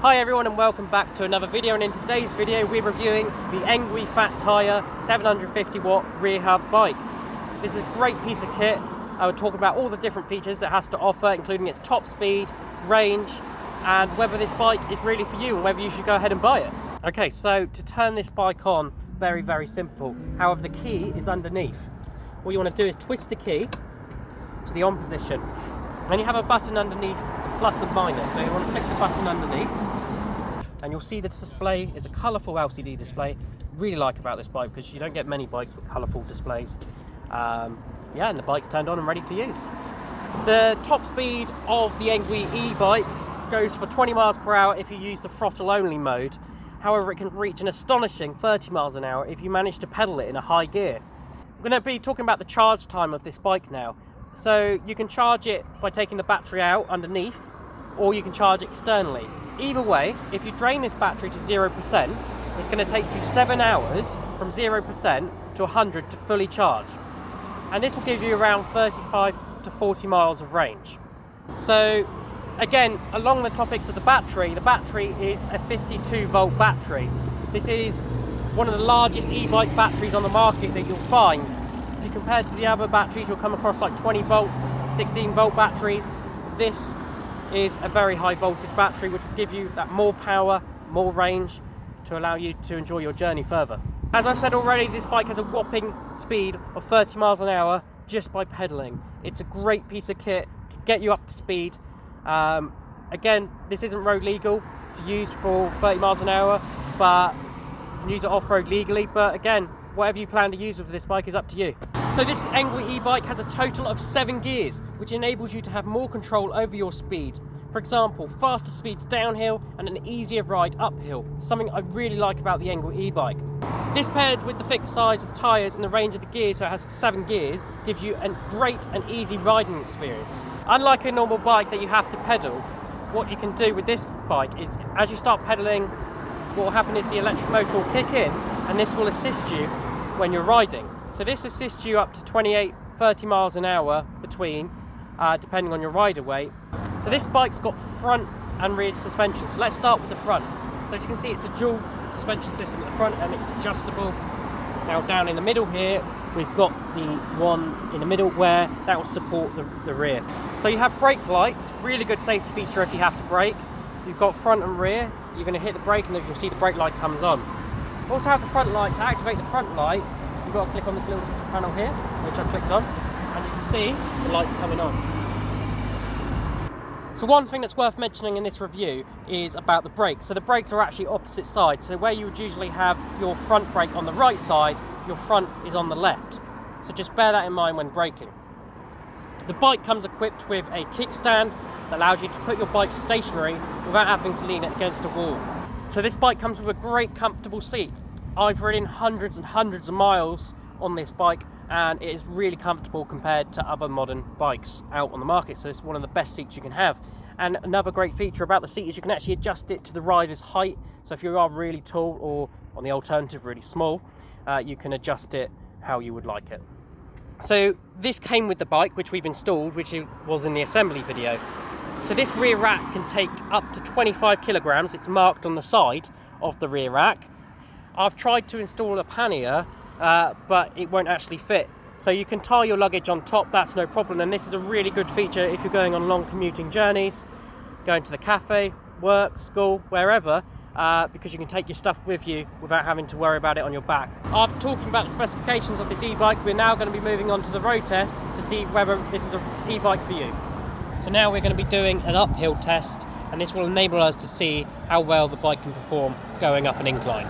Hi everyone and welcome back to another video, and in today's video we're reviewing the Engwe Fat Tyre 750 watt rear hub bike. This is a great piece of kit. I would talk about all the different features it has to offer, including its top speed, range, and whether this bike is really for you and whether you should go ahead and buy it. Okay, so to turn this bike on, very simple. However, the key is underneath. What you want to do is twist the key to the on position. Then you have a button underneath, plus and minus. So you want to click the button underneath, and you'll see the display is a colourful LCD display. Really like about this bike because you don't get many bikes with colourful displays. Yeah, and the bike's turned on and ready to use. The top speed of the Engwe EBike goes for 20 miles per hour if you use the throttle only mode. However, it can reach an astonishing 30 miles an hour if you manage to pedal it in a high gear. I'm going to be talking about the charge time of this bike now. So you can charge it by taking the battery out underneath, or you can charge it externally. Either way, if you drain this battery to 0%, it's going to take you 7 hours from 0% to 100 to fully charge. And this will give you around 35 to 40 miles of range. So again, along the topics of the battery is a 52 volt battery. This is one of the largest e-bike batteries on the market that you'll find. If you compare to the other batteries, you'll come across like 20 volt, 16 volt batteries. This is a very high voltage battery which will give you that more power, more range to allow you to enjoy your journey further. As I've said already, this bike has a whopping speed of 30 miles an hour just by pedaling. It's a great piece of kit to get you up to speed. Again, this isn't road legal to use for 30 miles an hour, but you can use it off-road legally. But again, whatever you plan to use with this bike is up to you. So this Engwe e-bike has a total of 7 gears, which enables you to have more control over your speed. For example, faster speeds downhill and an easier ride uphill, something I really like about the Engwe e-bike. This, paired with the fixed size of the tyres and the range of the gears, so it has 7 gears, gives you a great and easy riding experience. Unlike a normal bike that you have to pedal, what you can do with this bike is, as you start pedaling, what will happen is the electric motor will kick in, and this will assist you when you're riding. So this assists you up to 28-30 miles an hour between, depending on your rider weight. So this bike's got front and rear suspension. So let's start with the front. So as you can see, it's a dual suspension system at the front and it's adjustable. Now down in the middle here, we've got the one in the middle where that will support the rear. So you have brake lights, really good safety feature if you have to brake. You've got front and rear. You're going to hit the brake and you'll see the brake light comes on. You also have the front light. To activate the front light, you've got to click on this little panel here, which I clicked on, and you can see the lights coming on. So one thing that's worth mentioning in this review is about the brakes. So the brakes are actually opposite sides. So where you would usually have your front brake on the right side, your front is on the left. So just bear that in mind when braking. The bike comes equipped with a kickstand that allows you to put your bike stationary without having to lean it against a wall. So this bike comes with a great comfortable seat. I've ridden hundreds and hundreds of miles on this bike, and it is really comfortable compared to other modern bikes out on the market. So it's one of the best seats you can have. And another great feature about the seat is you can actually adjust it to the rider's height. So if you are really tall, or on the alternative really small, you can adjust it how you would like it. So this came with the bike, which we've installed, which was in the assembly video. So this rear rack can take up to 25 kilograms. It's marked on the side of the rear rack. I've tried to install a pannier, but it won't actually fit. So you can tie your luggage on top, that's no problem. And this is a really good feature if you're going on long commuting journeys, going to the cafe, work, school, wherever, because you can take your stuff with you without having to worry about it on your back. After talking about the specifications of this e-bike, we're now going to be moving on to the road test to see whether this is an e-bike for you. So now we're going to be doing an uphill test, and this will enable us to see how well the bike can perform going up an incline.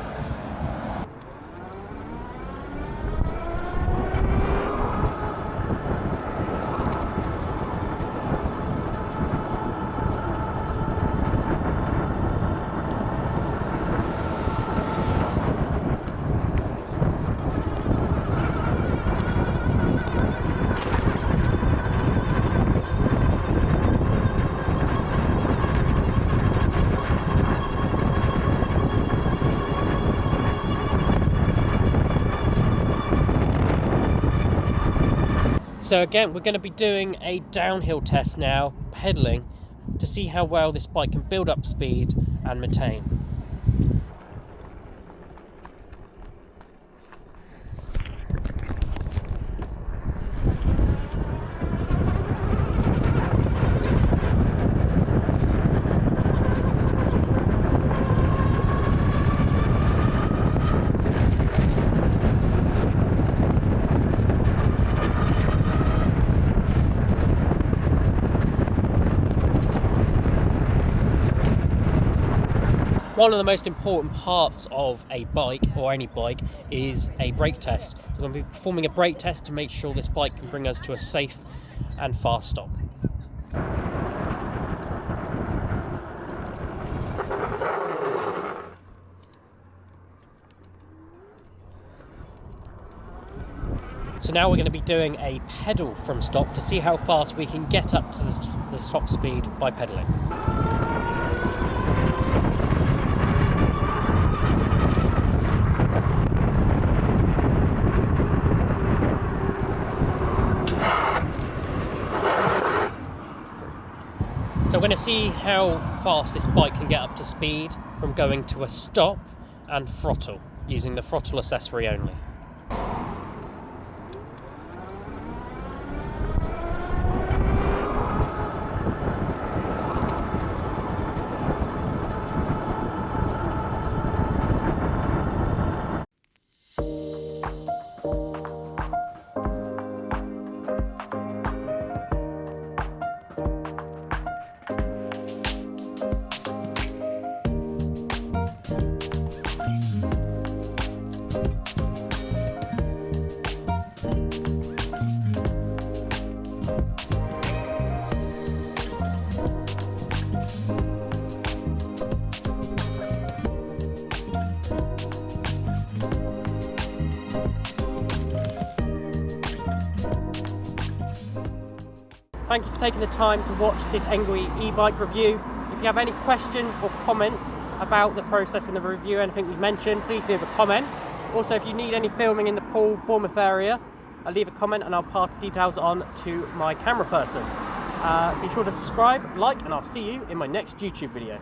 So again, we're going to be doing a downhill test now, pedaling, to see how well this bike can build up speed and maintain. One of the most important parts of a bike, or any bike, is a brake test. So we're going to be performing a brake test to make sure this bike can bring us to a safe and fast stop. So now we're going to be doing a pedal from stop to see how fast we can get up to the stop speed by pedaling. So we're going to see how fast this bike can get up to speed from going to a stop and throttle, using the throttle accessory only. Thank you for taking the time to watch this Engwe e-bike review. If you have any questions or comments about the process in the review, anything we've mentioned, please leave a comment. Also, if you need any filming in the Poole, Bournemouth area, leave a comment and I'll pass the details on to my camera person. Be sure to subscribe, like, and I'll see you in my next YouTube video.